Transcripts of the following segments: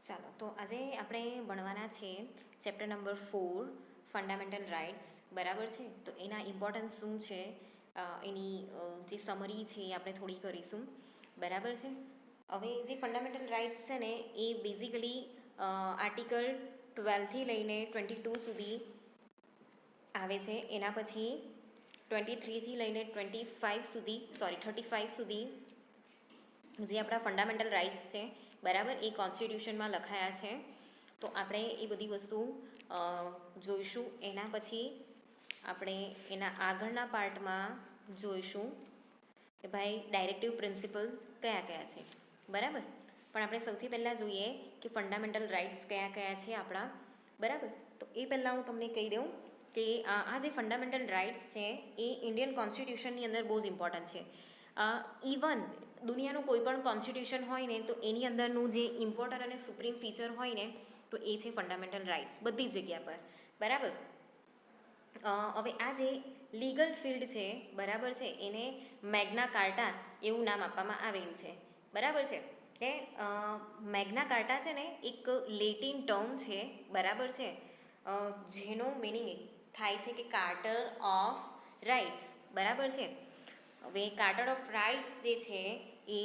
ચાલો તો આજે આપણે ભણવાના છે ચેપ્ટર નંબર 4 ફંડામેન્ટલ રાઇટ્સ બરાબર છે. તો એના ઇમ્પોર્ટન્સ શું છે એની જે સમરી છે એ આપણે થોડી કરીશું બરાબર છે. હવે જે ફંડામેન્ટલ રાઇટ્સ છે ને એ બેઝિકલી આર્ટિકલ 12થી લઈને 22 સુધી આવે છે. એના પછી 23થી લઈને 35 સુધી જે આપણા ફંડામેન્ટલ રાઇટ્સ છે બરાબર એ કોન્સ્ટિટ્યુશનમાં લખાયા છે. તો આપણે એ બધી વસ્તુ જોઈશું. એના પછી આપણે એના આગળના પાર્ટમાં જોઈશું કે ભાઈ ડાયરેક્ટિવ પ્રિન્સિપલ્સ કયા કયા છે બરાબર. પણ આપણે સૌથી પહેલાં જોઈએ કે ફંડામેન્ટલ રાઇટ્સ કયા કયા છે આપણા બરાબર. તો એ પહેલાં હું તમને કહી દઉં કે આ જે ફંડામેન્ટલ રાઇટ્સ છે એ ઇન્ડિયન કોન્સ્ટિટ્યુશનની અંદર બહુ જ ઇમ્પોર્ટન્ટ છે. ઇવન દુનિયાનું કોઈ પણ કોન્સ્ટિટ્યુશન હોય ને તો એની અંદરનું જે ઇમ્પોર્ટન્ટ અને સુપ્રીમ ફીચર હોય ને તો એ છે ફંડામેન્ટલ રાઇટ્સ બધી જ જગ્યા પર બરાબર. હવે આ જે લીગલ ફિલ્ડ છે બરાબર છે એને મેગ્ના કાર્ટા એવું નામ આપવામાં આવેલું છે બરાબર છે. કે મેગ્ના કાર્ટા છે ને એક લેટિન ટર્મ છે બરાબર છે, જેનો મિનિંગ થાય છે કે કાર્ટર ઓફ રાઇટ્સ બરાબર છે. હવે કાર્ટર ઓફ રાઇટ્સ જે છે એ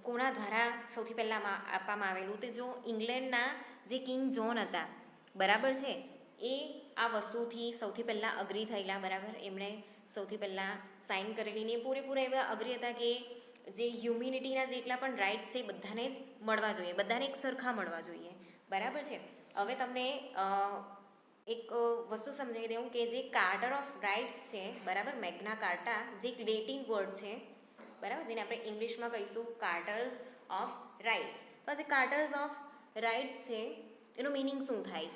કોના દ્વારા સૌથી પહેલાં આપવામાં આવેલું તે જો ઇંગ્લેન્ડના જે કિંગ જોન હતા બરાબર છે એ આ વસ્તુથી સૌથી પહેલાં અગ્રી થયેલા બરાબર. એમણે સૌથી પહેલાં સાઇન કરેલી ને પૂરેપૂરા એવા અગ્રી હતા કે જે હ્યુમિનિટીના જેટલા પણ રાઇટ્સ છે બધાને જ મળવા જોઈએ, બધાને એક સરખા મળવા જોઈએ બરાબર છે. હવે તમને એક વસ્તુ સમજાવી દઉં કે જે કાર્ટર ઓફ રાઇટ્સ છે બરાબર, મેગ્ના કાર્ટા જે એક લેટિન વર્ડ છે બરાબર, જેને આપણે ઇંગ્લિશમાં કહીશું કાર્ટર્સ ઓફ રાઇટ્સ. પછી કાર્ટર્સ ઓફ રાઇટ્સ છે એનું મિનિંગ શું થાય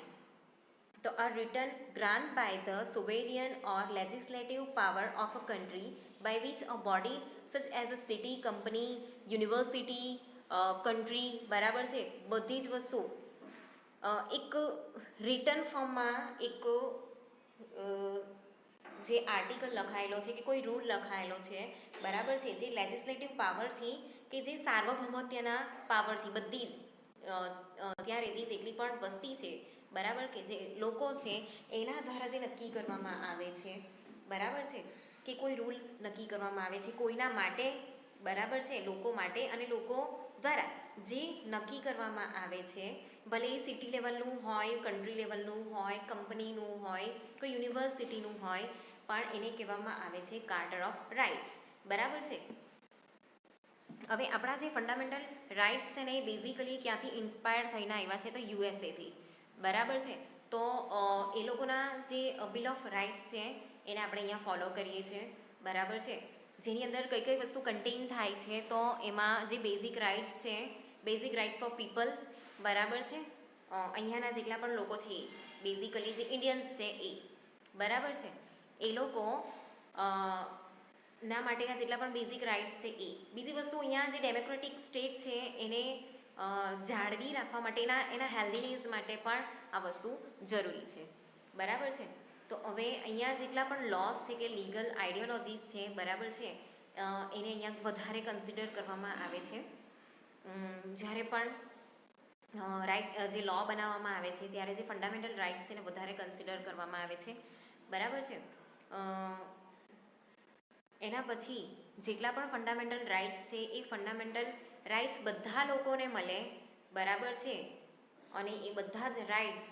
તો are written grant by the sovereign or legislative power of a country by which a body such as a city, company, university, country બરાબર છે. બધી જ વસ્તુ એક રિટન ફોર્મમાં એક જે આર્ટિકલ લખાયેલો છે કે કોઈ રૂલ લખાયેલો છે બરાબર છે, જે લેજિસ્લેટિવ પાવરથી કે જે સાર્વભૌમત્યના પાવરથી બધી જ ત્યાં રહેતી જેટલી પણ વસ્તી છે બરાબર કે જે લોકો છે એના દ્વારા જે નક્કી કરવામાં આવે છે બરાબર છે, કે કોઈ રૂલ નક્કી કરવામાં આવે છે કોઈના માટે બરાબર છે, લોકો માટે, અને લોકો દ્વારા જે નક્કી કરવામાં આવે છે ભલે એ સિટી લેવલનું હોય, કન્ટ્રી લેવલનું હોય, કંપનીનું હોય, કોઈ યુનિવર્સિટીનું હોય, પણ એને કહેવામાં આવે છે કાર્ટર ઓફ રાઇટ્સ બરાબર છે. હવે આપણા જે ફંડામેન્ટલ રાઇટ્સ છે ને એ બેઝિકલી ક્યાંથી ઇન્સ્પાયર થઈને આવ્યા છે તો યુએસએથી બરાબર છે. તો એ લોકોના જે બિલ ઓફ રાઇટ્સ છે એને આપણે અહીંયા ફોલો કરીએ છીએ બરાબર છે, જેની અંદર કઈ કઈ વસ્તુ કન્ટેન થાય છે તો એમાં જે બેઝિક રાઇટ્સ છે, બેઝિક રાઇટ્સ ફોર પીપલ બરાબર છે, અહીંયાના જેટલા પણ લોકો છે બેઝિકલી જે ઇન્ડિયન્સ છે એ બરાબર છે, એ લોકો ના માટેના જેટલા પણ બેઝિક રાઇટ્સ છે એ. બીજી વસ્તુ અહીંયા જે ડેમોક્રેટિક સ્ટેટ છે એને જાળવી રાખવા માટેના એના હેલ્ધીનેસ માટે પણ આ વસ્તુ જરૂરી છે બરાબર છે. તો હવે અહીંયા જેટલા પણ લોસ છે કે લીગલ આઈડિયોલોજીસ છે બરાબર છે એને અહીંયા વધારે કન્સિડર કરવામાં આવે છે. જ્યારે પણ રાઇટ જે લો બનાવવામાં આવે છે ત્યારે જે ફંડામેન્ટલ રાઇટ્સ છે એને વધારે કન્સિડર કરવામાં આવે છે બરાબર છે. એના પછી જેટલા પણ ફંડામેન્ટલ રાઇટ્સ છે એ ફંડામેન્ટલ રાઇટ્સ બધા લોકોને મળે બરાબર છે, અને એ બધા જ રાઇટ્સ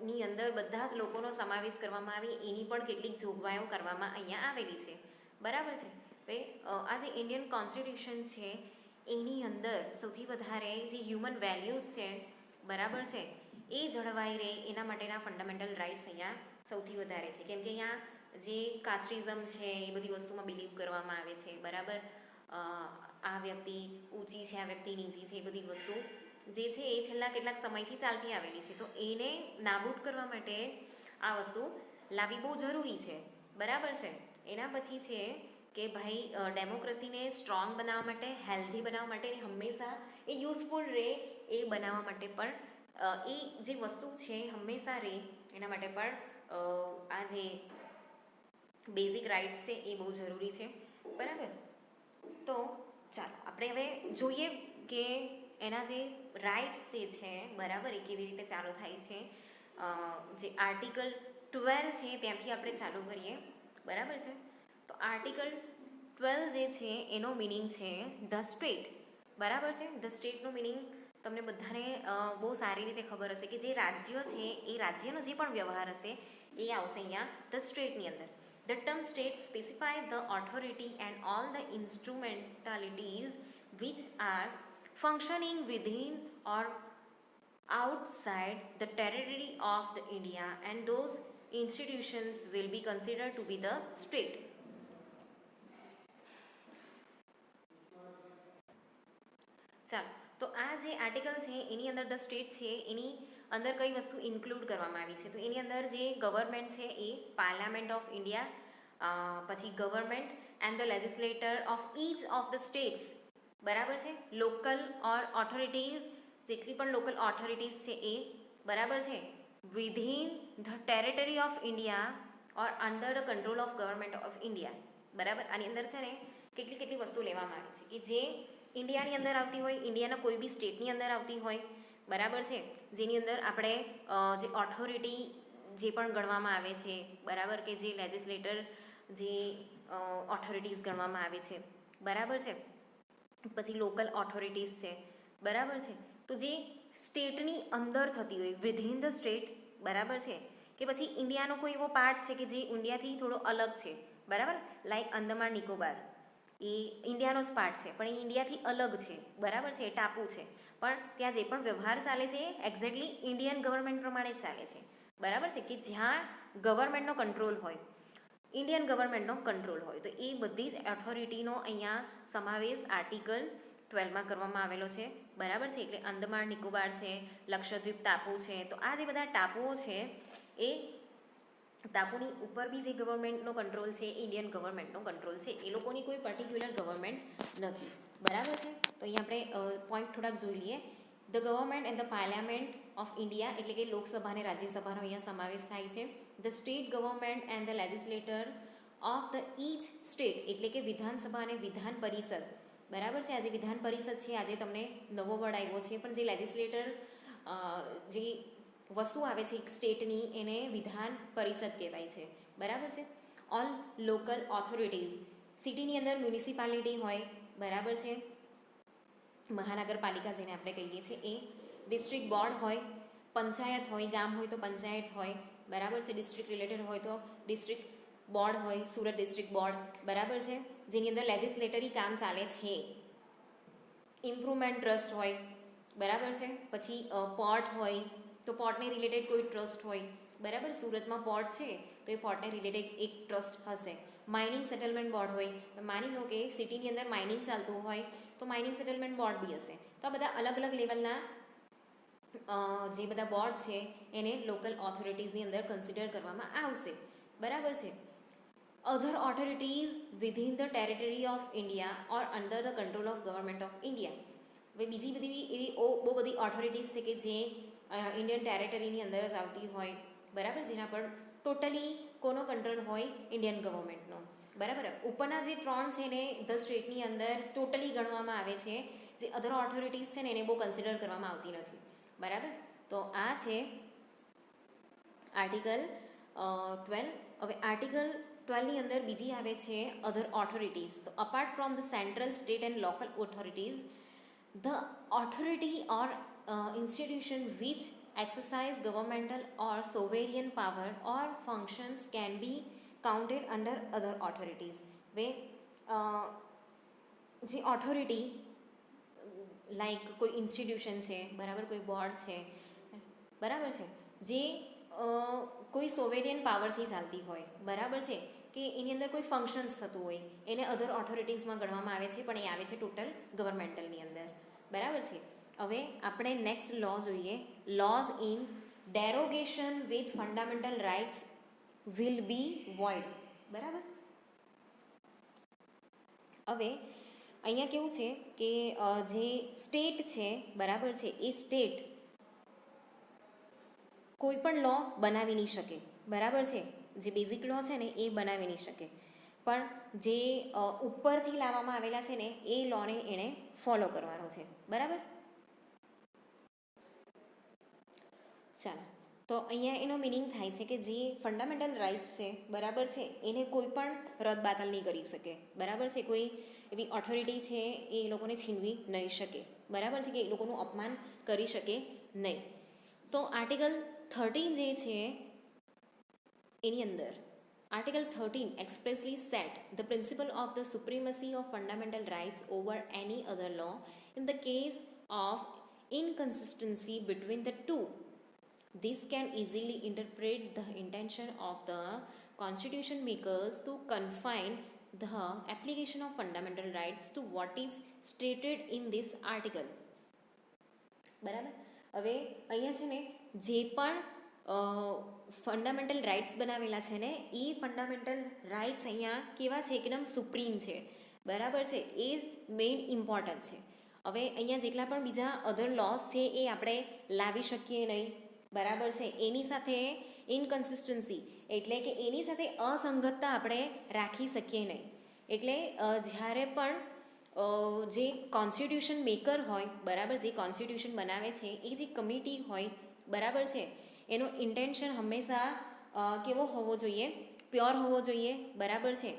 ની અંદર બધા જ લોકોનો સમાવેશ કરવામાં આવે એની પણ કેટલીક જોગવાઈઓ કરવામાં અહીંયા આવેલી છે બરાબર છે. હવે આ જે ઇન્ડિયન કોન્સ્ટિટ્યુશન છે એની અંદર સૌથી વધારે જે હ્યુમન વેલ્યુઝ છે બરાબર છે એ જળવાઈ રહે એના માટેના ફંડામેન્ટલ રાઇટ્સ અહીંયા સૌથી વધારે છે, કેમ કે અહીંયા જે કાસ્ટિઝમ છે એ બધી વસ્તુમાં બિલીવ કરવામાં આવે છે બરાબર. આ વ્યક્તિ ઊંચી છે, આ વ્યક્તિ નીચી છે, એ બધી વસ્તુ જે છે એ છેલ્લા કેટલાક સમયથી ચાલતી આવેલી છે. તો એને નાબૂદ કરવા માટે આ વસ્તુ લાવવી બહુ જરૂરી છે બરાબર છે. એના પછી છે કે ભાઈ ડેમોક્રેસીને સ્ટ્રોંગ બનાવવા માટે, હેલ્ધી બનાવવા માટે, હંમેશા એ યુઝફુલ રહે એ બનાવવા માટે પણ એ જે વસ્તુ છે હંમેશા રહે એના માટે પણ આ જે બેઝિક રાઇટ્સ છે એ બહુ જરૂરી છે બરાબર. તો ચાલો આપણે હવે જોઈએ કે એના જે રાઇટ્સ જે છે બરાબર, એ કેવી રીતે ચાલુ થાય છે. જે આર્ટિકલ 12 છે ત્યાંથી આપણે ચાલુ કરીએ, બરાબર છે. તો આર્ટિકલ 12 જે છે એનો મિનિંગ છે ધ સ્ટેટ, બરાબર છે. ધ સ્ટેટનો મિનિંગ તમને બધાને બહુ સારી રીતે ખબર હશે કે જે રાજ્ય છે એ રાજ્યનો જે પણ વ્યવહાર હશે એ આવશે અહીંયા ધ સ્ટેટની અંદર. The term state specify the authority and all the instrumentalities which are functioning within or outside the territory of the India, and those institutions will be considered to be the state. ચાલો, તો આ જે article છે એની અંદર the state છે એની અંદર કઈ વસ્તુ ઇન્ક્લુડ કરવામાં આવી છે, તો એની અંદર જે ગવર્મેન્ટ છે એ પાર્લામેન્ટ ઓફ ઇન્ડિયા, પછી government and the legislature of each of the states, બરાબર છે. લોકલ ઓર ઓથોરિટીઝ, જેટલી પણ લોકલ ઓથોરિટીઝ છે એ, બરાબર છે, within the territory of India or under the control of government of India, બરાબર. આની અંદર છે ને કેટલી વસ્તુ લેવામાં આવી છે કે જે ઇન્ડિયાની અંદર આવતી હોય, ઇન્ડિયાના કોઈ બી સ્ટેટની અંદર આવતી હોય, બરાબર છે, જેની અંદર આપણે જે ઓથોરિટી જે પણ ગણવામાં આવે છે, બરાબર, કે જે લેજિસ્લેટર જે ઓથોરિટીઝ ગણવામાં આવે છે, બરાબર છે. પછી લોકલ ઓથોરિટીઝ છે, બરાબર છે. તો જે સ્ટેટની અંદર થતી હોય વિધિન ધ સ્ટેટ, બરાબર છે, કે પછી ઇન્ડિયાનો કોઈ એવો પાર્ટ છે કે જે ઇન્ડિયાથી થોડો અલગ છે, બરાબર, લાઈક અંદમાન નિકોબાર, એ ઇન્ડિયાનો જ પાર્ટ છે પણ એ ઇન્ડિયાથી અલગ છે, બરાબર છે, એ ટાપુ છે, પણ ત્યાં જે પણ વ્યવહાર ચાલે છે એ એક્ઝેક્ટલી ઇન્ડિયન ગવર્મેન્ટ પ્રમાણે જ ચાલે છે, બરાબર છે, કે જ્યાં ગવર્મેન્ટનો કંટ્રોલ હોય, ઇન્ડિયન ગવર્મેન્ટનો કંટ્રોલ હોય. તો એ બધી જ ઓથોરિટીનો અહીંયા સમાવેશ આર્ટિકલ 12માં કરવામાં આવેલો છે, બરાબર છે. એટલે અંદમાન નિકોબાર છે, લક્ષદ્વીપ ટાપુ છે, તો આ જે બધા ટાપુઓ છે એ ટાપુની ઉપર બી જે ગવર્મેન્ટનો કંટ્રોલ છે, ઇન્ડિયન ગવર્મેન્ટનો કંટ્રોલ છે, એ લોકોની કોઈ પર્ટિક્યુલર ગવર્મેન્ટ નથી, બરાબર છે. તો અહીંયા આપણે પોઈન્ટ થોડાક જોઈ લઈએ. The government and the parliament of India, એટલે કે લોકસભા અને રાજ્યસભાનો અહીંયા સમાવેશ થાય છે. The state government and the legislature of the each state, એટલે કે વિધાનસભા અને વિધાન પરિષદ, બરાબર છે. આજે વિધાન પરિષદ છે, આજે તમને નવો વર્ડ આવ્યો છે, પણ જે લેજિસ્લેટર જે વસ્તુ આવે છે એક સ્ટેટની એને વિધાન પરિષદ કહેવાય છે, બરાબર છે. ઓલ લોકલ ઓથોરિટીઝ, સિટીની અંદર મ્યુનિસિપાલિટી હોય, બરાબર છે, મહાનગરપાલિકા જેને આપણે કહીએ છીએ એ, ડિસ્ટ્રિક્ટ બોર્ડ હોય, પંચાયત હોય, ગામ હોય તો પંચાયત હોય, બરાબર છે, ડિસ્ટ્રિક્ટ રિલેટેડ હોય તો ડિસ્ટ્રિક્ટ બોર્ડ હોય, સુરત ડિસ્ટ્રિક્ટ બોર્ડ, બરાબર છે, જેની અંદર લેજિસ્લેટરી કામ ચાલે છે. ઇમ્પ્રુવમેન્ટ ટ્રસ્ટ હોય, બરાબર છે. પછી પોર્ટ હોય તો પોર્ટને રિલેટેડ કોઈ ટ્રસ્ટ હોય, બરાબર, સુરતમાં પોર્ટ છે તો એ પોર્ટને રિલેટેડ એક ટ્રસ્ટ હશે. માઇનિંગ સેટલમેન્ટ બોર્ડ હોય, માની લો કે સિટીની અંદર માઇનિંગ ચાલતું હોય તો માઇનિંગ સેટલમેન્ટ બોર્ડ બી હશે. તો આ બધા અલગ અલગ લેવલના જે બધા બોર્ડ છે એને લોકલ ઓથોરિટીઝની અંદર કન્સિડર કરવામાં આવશે, બરાબર છે. Other authorities within the territory of India or under the control of government of India. હવે બીજી બધી એવી બહુ બધી ઓથોરિટીઝ છે કે જે ઇન્ડિયન ટેરેટરીની અંદર જ આવતી હોય, બરાબર, જેના પર ટોટલી કોનો કંટ્રોલ હોય, ઇન્ડિયન ગવર્મેન્ટનો, બરાબર. ઉપરના જે 3 છે ને ધ સ્ટેટની અંદર ટોટલી ગણવામાં આવે છે, જે અધર ઓથોરિટીઝ છે ને એને બહુ કન્સિડર કરવામાં આવતી નથી, બરાબર. તો આ છે આર્ટિકલ 12. હવે આર્ટિકલ 12ની અંદર બીજી આવે છે other authorities. Apart from the central, state and local authorities, the authority or institution which exercise governmental or sovereign power or functions can be counted under other authorities. Way જે authority like કોઈ institution છે, બરાબર, કોઈ board છે, બરાબર છે, જે કોઈ સોવેરિયન પાવરથી ચાલતી હોય, બરાબર છે, કે એની અંદર કોઈ ફંક્શન્સ થતું હોય, એને અધર ઓથોરિટીઝમાં ગણવામાં આવે છે, પણ એ આવે છે ટોટલ ગવર્મેન્ટલની અંદર, બરાબર છે. હવે આપણે નેક્સ્ટ લો જોઈએ. Laws in derogation with fundamental rights will be void, બરાબર. હવે અહીંયા કેવું છે કે જે સ્ટેટ છે, બરાબર છે, એ સ્ટેટ કોઈ પણ લો બનાવી નહીં શકે, બરાબર છે. જે બેઝિક લો છે ને એ બનાવી નહીં શકે, પણ જે ઉપરથી લાવવામાં આવેલા છે ને એ લોને એણે ફોલો કરવાનો છે, બરાબર. ચાલો, તો અહીંયા એનો મિનિંગ થાય છે કે જે ફંડામેન્ટલ રાઇટ્સ છે બરાબર છે એને કોઈ પણ રદબાતલ નહીં કરી શકે બરાબર છે. કોઈ એવી ઓથોરિટી છે એ લોકોને છીનવી નહીં શકે બરાબર છે, કે એ લોકોનું અપમાન કરી શકે નહીં. તો આર્ટિકલ 13 જે છે એની અંદર article 13 expressly set the principle of the supremacy of fundamental rights over any other law in the case of inconsistency between the two. This can easily interpret the intention of the constitution makers to confine the application of fundamental rights to what is stated in this article. બરાબર. હવે અહીંયા છે ને જે પણ fundamental rights બનાવેલા છે ને એ ફંડામેન્ટલ રાઇટ્સ અહીંયા કેવા છે, એકદમ સુપ્રીમ છે બરાબર છે, એ મેઇન ઇમ્પોર્ટન્ટ છે. હવે અહીંયા જેટલા પણ બીજા અધર લોસ છે એ આપણે લાવી શકીએ નહીં બરાબર છે. એની સાથે ઇનકન્સિસ્ટન્સી એટલે કે એની સાથે અસંગતતા આપણે રાખી શકીએ નહીં. એટલે જ્યારે પણ જે કોન્સ્ટિટ્યુશન મેકર હોય બરાબર, જે કોન્સ્ટિટ્યુશન બનાવે છે એ જે કમિટી હોય બરાબર છે, એનો ઇન્ટેન્શન હંમેશા કેવો હોવો જોઈએ, પ્યોર હોવો જોઈએ બરાબર છે.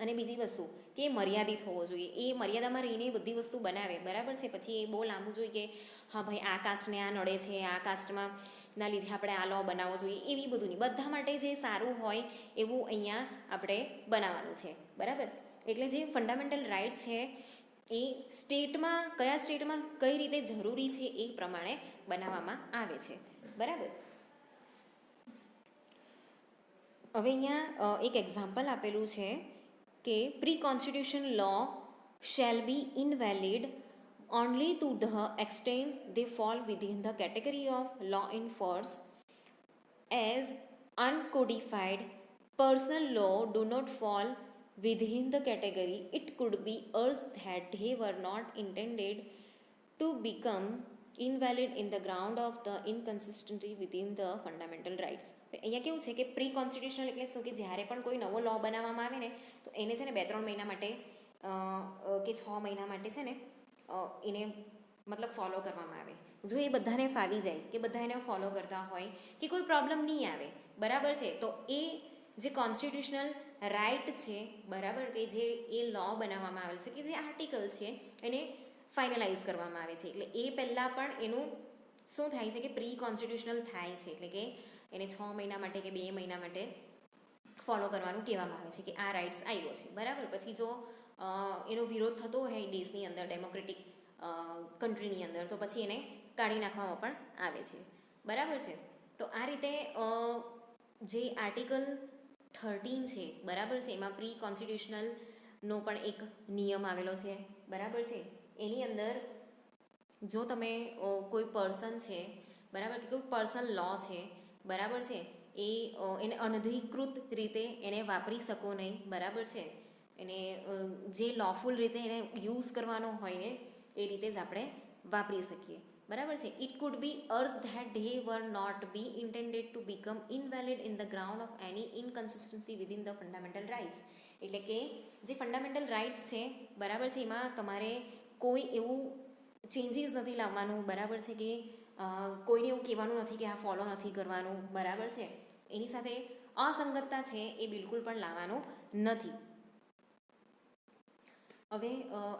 અને બીજી વસ્તુ કે મર્યાદિત હોવો જોઈએ, એ મર્યાદામાં રહીને બધી વસ્તુ બનાવે બરાબર છે. પછી એ બહુ લાંબુ જોઈએ કે હા ભાઈ આ કાસ્ટને આ નડે છે, આ કાસ્ટમાં ના લીધે આપણે આ લો બનાવવો જોઈએ, એવી બધું નહીં. બધા માટે જે સારું હોય એવું અહીંયા આપણે બનાવવાનું છે બરાબર. એટલે જે ફંડામેન્ટલ રાઇટ છે એ સ્ટેટમાં કયા સ્ટેટમાં કઈ રીતે જરૂરી છે એ પ્રમાણે બનાવવામાં આવે છે બરાબર. હવે અહીંયા એક એક્ઝામ્પલ આપેલું છે કે pre constitution law shall be invalid only to the extent they fall within the category of law in force as uncodified personal law do not fall within the category. It could be urged that they were not intended to become invalid in the ground of the inconsistency within the fundamental rights. અહીંયા કેવું છે કે pre constitutional એટલે શું, કે જ્યારે પણ કોઈ નવો લો બનાવવામાં આવે ને તો એને છે ને 2-3 મહિના માટે કે 6 મહિના માટે છે ને એને મતલબ ફોલો કરવામાં આવે. જો એ બધાને ફાવી જાય કે બધા એને ફોલો કરતા હોય કે કોઈ પ્રોબ્લેમ નહીં આવે બરાબર છે, તો એ જે કોન્સ્ટિટ્યુશનલ રાઇટ છે બરાબર, કે જે એ લો બનાવવામાં આવેલ છે, કે જે આર્ટિકલ છે એને ફાઇનલાઇઝ કરવામાં આવે છે. એટલે એ પહેલાં પણ એનું શું થાય છે કે પ્રી કોન્સ્ટિટ્યુશનલ થાય છે, એટલે કે એને 6 મહિના માટે કે 2 મહિના માટે ફોલો કરવાનું કહેવામાં આવે છે કે આ રાઇટ્સ આવ્યો છે બરાબર. પછી જો એનો વિરોધ થતો હોય દેશની અંદર, ડેમોક્રેટિક કન્ટ્રીની અંદર, તો પછી એને કાઢી નાખવામાં પણ આવે છે બરાબર છે. તો આ રીતે જે આર્ટિકલ 13 છે બરાબર છે, એમાં પ્રી કોન્સ્ટિટ્યુશનલનો પણ એક નિયમ આવેલો છે બરાબર છે. એની અંદર જો તમે કોઈ પર્સન છે બરાબર, કે કોઈ પર્સનલ લો છે બરાબર છે, એને અનધિકૃત રીતે એને વાપરી શકો નહીં બરાબર છે. એને જે લોફુલ રીતે એને યુઝ કરવાનો હોય ને એ રીતે જ આપણે વાપરી શકીએ બરાબર છે. It could be urged that they were not be intended to become invalid in the ground of any inconsistency within the fundamental rights. એટલે કે જે ફંડામેન્ટલ રાઇટ્સ છે બરાબર છે, એમાં તમારે કોઈ એવું ચેન્જીસ નથી લાવવાનું બરાબર છે, કે કોઈને એવું કહેવાનું નથી કે આ ફોલો નથી કરવાનું બરાબર છે. એની સાથે અસંગતતા છે એ બિલકુલ પણ લાવવાનું નથી. હવે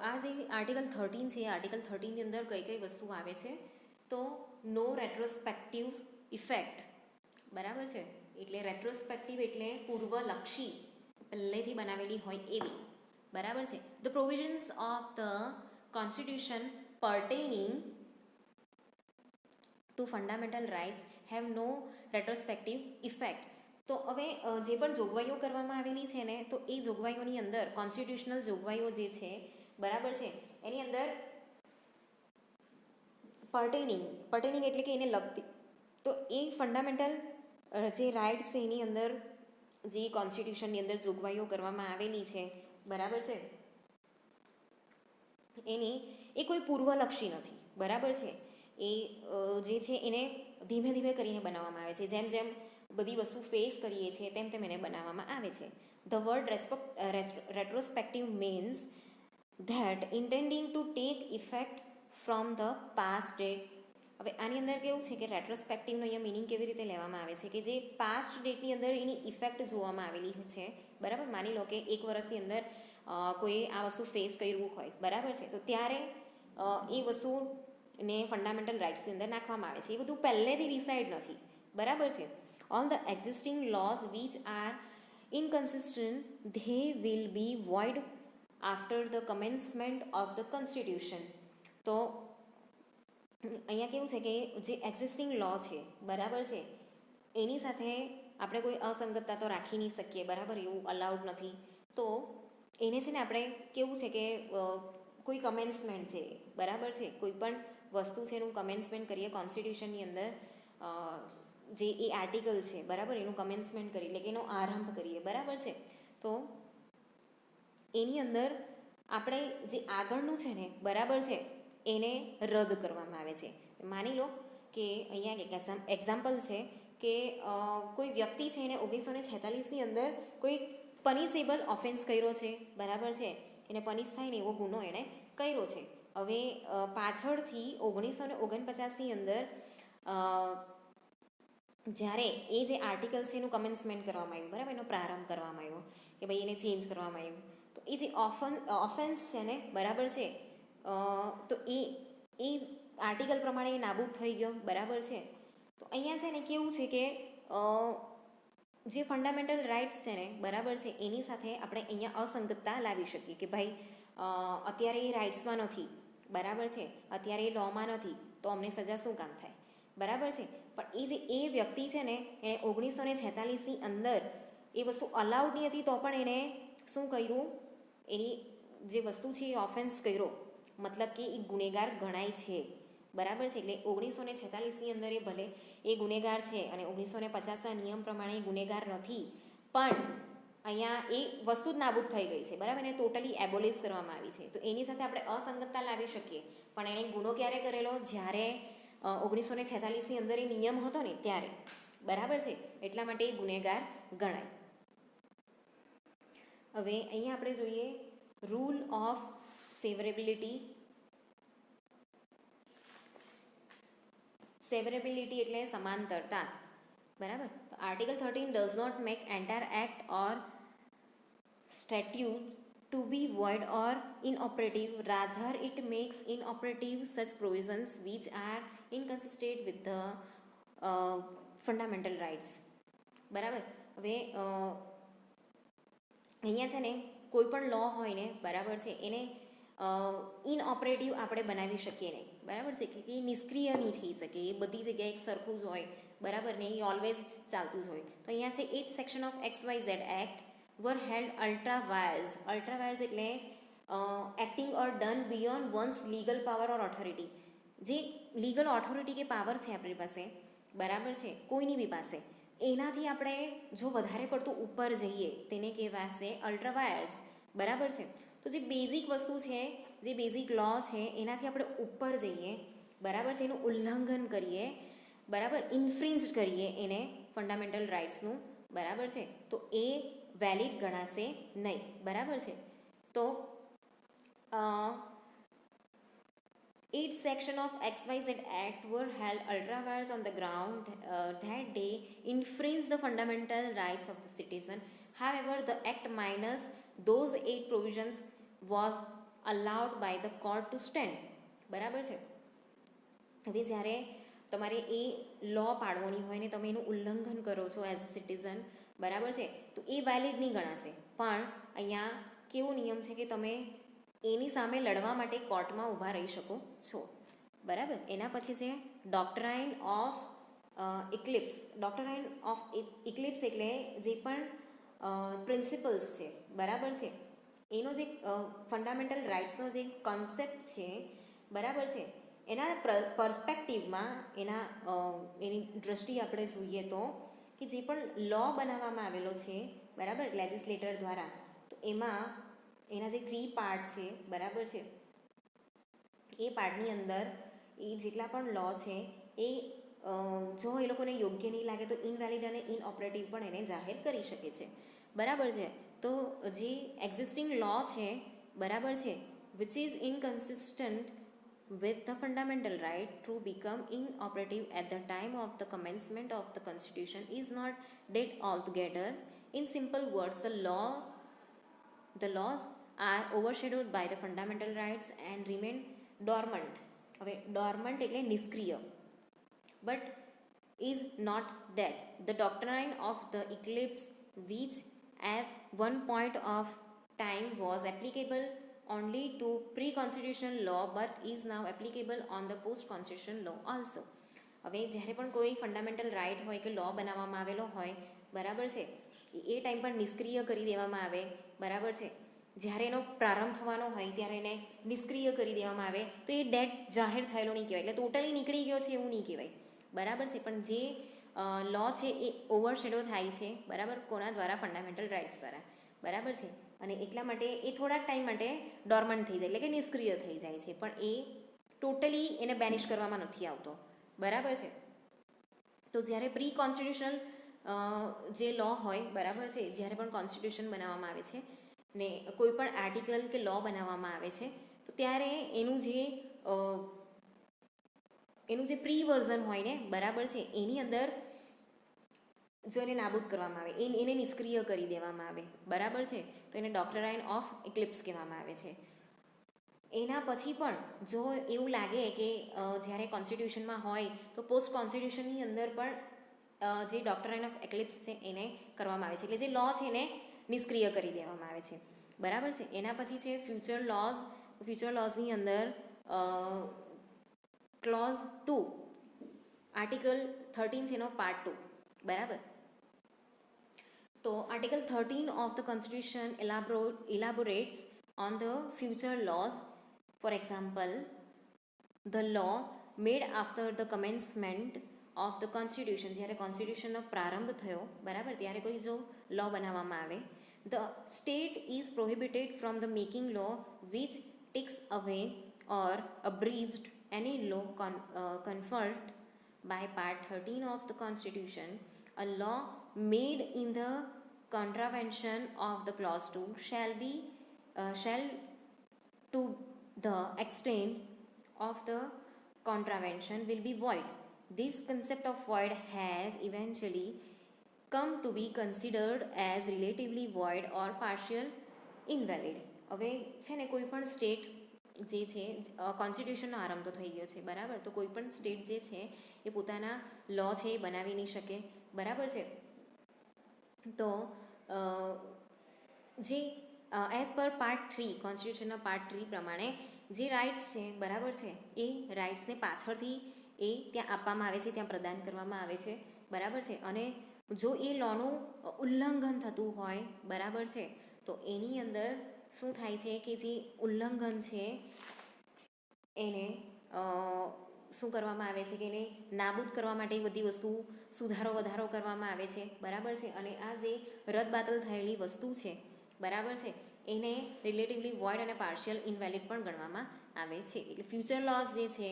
આ જે આર્ટિકલ 13 છે, આર્ટિકલ 13ની અંદર કઈ કઈ વસ્તુ આવે છે, તો નો રેટ્રોસ્પેક્ટિવ ઇફેક્ટ બરાબર છે. એટલે રેટ્રોસ્પેક્ટિવ એટલે પૂર્વલક્ષી, પહેલેથી બનાવેલી હોય એવી બરાબર છે. The provisions of the constitution pertaining to fundamental rights have no retrospective effect. તો હવે જે પણ જોગવાઈઓ કરવામાં આવેલી છે ને, તો એ જોગવાઈઓની અંદર કોન્સ્ટિટ્યુશનલ જોગવાઈઓ જે છે બરાબર છે, એની અંદર પર્ટેનિંગ એટલે કે એને લગતી, તો એ ફંડામેન્ટલ જે રાઇટ્સ છે એની અંદર જે કોન્સ્ટિટ્યુશનની અંદર જોગવાઈઓ કરવામાં આવેલી છે બરાબર છે, એની એ કોઈ પૂર્વલક્ષી નથી બરાબર છે. એ જે છે એને ધીમે ધીમે કરીને બનાવવામાં આવે છે, જેમ જેમ બધી વસ્તુ ફેસ કરીએ છીએ તેમ તેમ એને બનાવવામાં આવે છે. The word retrospective means that intending to take effect from the past date હવે આની અંદર કેવું છે કે રેટ્રોસ્પેક્ટિવનો અહીંયા મિનિંગ કેવી રીતે લેવામાં આવે છે કે જે પાસ્ટ ડેટની અંદર એની ઇફેક્ટ જોવામાં આવેલી છે, બરાબર. માની લો કે એક વર્ષની અંદર કોઈ આ વસ્તુ ફેસ કર્યું હોય, બરાબર છે, તો ત્યારે એ વસ્તુને ફંડામેન્ટલ રાઇટ્સની અંદર નાખવામાં આવે છે. એ બધું પહેલેથી ડિસાઇડ નથી, બરાબર છે. On the existing laws which are inconsistent they will be void after the commencement of the constitution. તો અહીંયા કેવું છે કે જે એક્ઝિસ્ટિંગ લો છે, બરાબર છે, એની સાથે આપણે કોઈ અસંગતતા તો રાખી નહીં શકીએ, બરાબર, એવું અલાઉડ નથી. તો એને છે ને આપણે કેવું છે કે કોઈ કમેન્સમેન્ટ છે, બરાબર છે, કોઈ પણ વસ્તુ છે એનું કમેન્સમેન્ટ કરીએ કોન્સ્ટિટ્યુશનની અંદર, જે એ આર્ટિકલ છે, બરાબર, એનું કમેન્સમેન્ટ કરીએ એટલે કે એનો આરંભ કરીએ, બરાબર છે. તો એની અંદર આપણે જે આગળનું છે ને, બરાબર છે, એને રદ કરવામાં આવે છે. માની લો કે અહીંયા એક એક્ઝામ્પલ છે કે કોઈ વ્યક્તિ છે એને 1946ની અંદર કોઈ પનિશેબલ ઓફેન્સ કર્યો છે, બરાબર છે, એને પનિશ થાય ને એવો ગુનો એણે કર્યો છે. હવે પાછળથી 1949ની અંદર જ્યારે એ જે આર્ટિકલ છે એનું કમેન્સમેન્ટ કરવામાં આવ્યું, બરાબર, એનો પ્રારંભ કરવામાં આવ્યો કે ભાઈ એને ચેન્જ કરવામાં આવ્યું, તો એ જે ઓફેન્સ છે ને, બરાબર છે, તો એ આર્ટિકલ પ્રમાણે નાબૂદ થઈ ગયો, બરાબર છે. તો અહીંયા છે ને કેવું છે કે જે ફંડામેન્ટલ રાઇટ્સ છે ને, બરાબર છે, એની સાથે આપણે અહીંયા અસંગતતા લાવી શકીએ કે ભાઈ અત્યારે એ રાઇટ્સમાં નથી, બરાબર છે, અત્યારે એ લોમાં નથી, તો અમને સજા શું કામ થાય, બરાબર છે. પણ એ વ્યક્તિ છે ને એણે 1946ની અંદર એ વસ્તુ અલાઉડ નહીં હતી, તો પણ એણે શું કર્યું, એની જે વસ્તુ છે એ ઓફેન્સ કર્યો, મતલબ કે એ ગુનેગાર ગણાય છે, બરાબર છે. એટલે 1946ની અંદર એ ભલે એ ગુનેગાર છે અને 1950ના નિયમ પ્રમાણે એ ગુનેગાર નથી, પણ અહીંયા એ વસ્તુ જ નાબૂદ થઈ ગઈ છે, બરાબર, એને ટોટલી એબોલિશ કરવામાં આવી છે. તો એની સાથે આપણે અસંગતતા લાવી શકીએ, પણ એણે ગુનો ક્યારે કરેલો, જ્યારે 1946ની અંદર એ નિયમ હતો ને ત્યારે, બરાબર છે, એટલા માટે એ ગુનેગાર ગણાય. હવે અહીંયા આપણે જોઈએ રૂલ ઓફ સેવરેબિલિટી. સેવરેબિલિટી એટલે સમાંતરતા, બરાબર. તો article 13 does not make entire act or statute to be void or inoperative, rather it makes inoperative such provisions which are inconsistent with the fundamental rights, બરાબર. હવે અહીંયા છે ને કોઈ પણ લો હોય ને, બરાબર છે, એને ઇનઓપરેટિવ આપણે બનાવી શકીએ નહીં, બરાબર છે, કે નિષ્ક્રિય નહીં થઈ શકે, એ બધી જગ્યાએ એક સરખું જ હોય, બરાબર ને, એ ઓલવેઝ ચાલતું જ હોય. તો અહીંયા છે 8th section of XYZ act were held ultra vires. Ultra vires એટલે acting or done beyond one's legal power or authority. જે લીગલ ઓથોરિટી કે પાવર છે આપણી પાસે, બરાબર છે, કોઈની બી પાસે, એનાથી આપણે જો વધારે પડતું ઉપર જઈએ તેને કહેવાશે અલ્ટ્રા વાયર્સ, બરાબર છે. તો જે બેઝિક વસ્તુ છે, જે બેઝિક લો છે, એનાથી આપણે ઉપર જઈએ, બરાબર છે, એનું ઉલ્લંઘન કરીએ, બરાબર, ઇન્ફ્રિન્જ કરીએ એને ફંડામેન્ટલ રાઇટ્સનું, બરાબર છે, તો એ વેલિડ ગણાશે નહીં, બરાબર છે. તો 8th section of XYZ Act were held ultra vires on the ground that they infringe the fundamental rights of the citizen. However, the Act minus those 8 provisions was allowed by the court to stand, બરાબર છે. હવે જ્યારે તમારે એ લો પાડવાની હોય ને તમે એનું ઉલ્લંઘન કરો છો એઝ અ સિટીઝન, બરાબર છે, તો એ વેલિડ નહીં ગણાશે. પણ અહીંયા કેવો નિયમ છે કે તમે એની સામે લડવા માટે કોર્ટમાં ઊભા રહી શકો છો, બરાબર. એના પછી છે ડોક્ટ્રાઇન ઓફ ઇક્લિપ્સ. ડોક્ટ્રાઇન ઓફ ઇક્લિપ્સ એટલે જે પણ પ્રિન્સિપલ્સ છે, બરાબર છે, એનો જે ફંડામેન્ટલ રાઇટ્સનો જે કોન્સેપ્ટ છે, બરાબર છે, એના પર્સપેક્ટિવમાં એની દ્રષ્ટિએ આપણે જોઈએ તો કે જે પણ લો બનાવવામાં આવેલો છે, બરાબર, લેજિસ્લેટર દ્વારા, તો એમાં એના જે 3 પાર્ટ છે, બરાબર છે, એ પાર્ટની અંદર એ જેટલા પણ લો છે એ જો એ લોકોને યોગ્ય નહીં લાગે તો ઇનવેલિડ અને ઇનઓપરેટિવ પણ એને જાહેર કરી શકે છે, બરાબર છે. તો જે એક્ઝિસ્ટિંગ લો છે, બરાબર છે, which is inconsistent with the fundamental right to become inoperative at the time of the commencement of the constitution is not dead altogether. In simple words, the laws are overshadowed by the fundamental rights and remain dormant. હવે dormant એટલે નિષ્ક્રિય, but is not dead. The doctrine of the eclipse, which at one point of time was applicable only to pre-constitutional law but is now applicable on the post-constitutional law also. હવે જ્યારે પણ કોઈ fundamental right હોય કે લો બનાવવામાં આવેલો હોય, બરાબર છે, એ ટાઈમ પર નિષ્ક્રિય કરી દેવામાં આવે, બરાબર છે. જ્યારે એનો પ્રારંભ થવાનો હોય ત્યારે એને નિષ્ક્રિય કરી દેવામાં આવે તો એ ડેડ જાહેર થયેલો નહીં કહેવાય, એટલે ટોટલી નીકળી ગયો છે એવું નહીં કહેવાય, બરાબર છે. પણ જે લો છે એ ઓવરશેડો થાય છે, બરાબર, કોના દ્વારા? ફંડામેન્ટલ રાઇટ્સ દ્વારા, બરાબર છે. અને એટલા માટે એ થોડાક ટાઈમ માટે ડોર્મન્ટ થઈ જાય, એટલે કે નિષ્ક્રિય થઈ જાય છે, પણ એ ટોટલી એને બેનિશ કરવામાં નથી આવતો, બરાબર છે. તો જ્યારે પ્રી કોન્સ્ટિટ્યુશનલ જે લો હોય, બરાબર છે, જ્યારે પણ કોન્સ્ટિટ્યુશન બનાવવામાં આવે છે ને કોઈ પણ આર્ટિકલ કે લો બનાવવામાં આવે છે તો ત્યારે એનું જે પ્રી વર્ઝન હોય ને, બરાબર છે, એની અંદર જો એને નાબૂદ કરવામાં આવે, એને નિષ્ક્રિય કરી દેવામાં આવે, બરાબર છે, તો એને ડોક્ટ્રાઇન ઓફ ઇક્લિપ્સ કહેવામાં આવે છે. એના પછી પણ જો એવું લાગે કે જ્યારે કોન્સ્ટિટ્યુશનમાં હોય તો પોસ્ટ કોન્સ્ટિટ્યુશનની અંદર પણ જે ડોક્ટ્રાઇન ઓફ ઇક્લિપ્સ છે એને કરવામાં આવે છે, એટલે જે લો છે એને નિષ્ક્રિય કરી દેવામાં આવે છે, બરાબર છે. એના પછી છે ફ્યુચર લોઝ. ફ્યુચર લોઝની અંદર ક્લોઝ 2, આર્ટિકલ 13 છે એનો પાર્ટ 2, બરાબર. તો article 13 of the constitution elaborates on the future laws. For example, the law made after the commencement of the constitution, જ્યારે કોન્સ્ટિટ્યુશનનો પ્રારંભ થયો, બરાબર, ત્યારે કોઈ જો લો બનાવવામાં આવે, the state is prohibited from the making law which takes away or abridged any law conferred by part 13 of the constitution. A law made in the contravention of the clause 2 shall to the extent of the contravention will be void. This concept of void has eventually come to be considered as relatively void or partial invalid. હવે છે ને કોઈ પણ state જે છે, કોન્સ્ટિટ્યુશનનો આરંભ તો થઈ ગયો છે, બરાબર, તો કોઈ પણ સ્ટેટ જે છે એ પોતાના લો છે એ બનાવી નહીં શકે, બરાબર છે. તો જે એઝ પર પાર્ટ 3, કોન્સ્ટિટ્યુશનના પાર્ટ 3 પ્રમાણે જે રાઇટ્સ છે, બરાબર છે, એ રાઇટ્સને પાછળથી એ ત્યાં આપવામાં આવે છે, ત્યાં પ્રદાન કરવામાં આવે છે, બરાબર છે. અને જો એ લોનું ઉલ્લંઘન થતું હોય, બરાબર છે, તો એની અંદર શું થાય છે કે જે ઉલ્લંઘન છે એને શું કરવામાં આવે છે કે એને નાબૂદ કરવા માટે બધી વસ્તુ સુધારો વધારો કરવામાં આવે છે, બરાબર છે. અને આ જે રદબાતલ થયેલી વસ્તુ છે, બરાબર છે, એને રિલેટિવલી વોઇડ અને પાર્શિયલ ઇનવેલિડ પણ ગણવામાં આવે છે. એટલે ફ્યુચર લોઝ જે છે,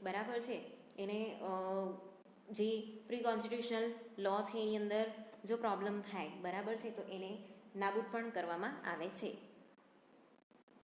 બરાબર છે, એને જે પ્રી કોન્સ્ટિટ્યુશનલ લો છે એની અંદર જો પ્રોબ્લેમ થાય, બરાબર છે, તો એને નાબૂદ પણ કરવામાં આવે છે.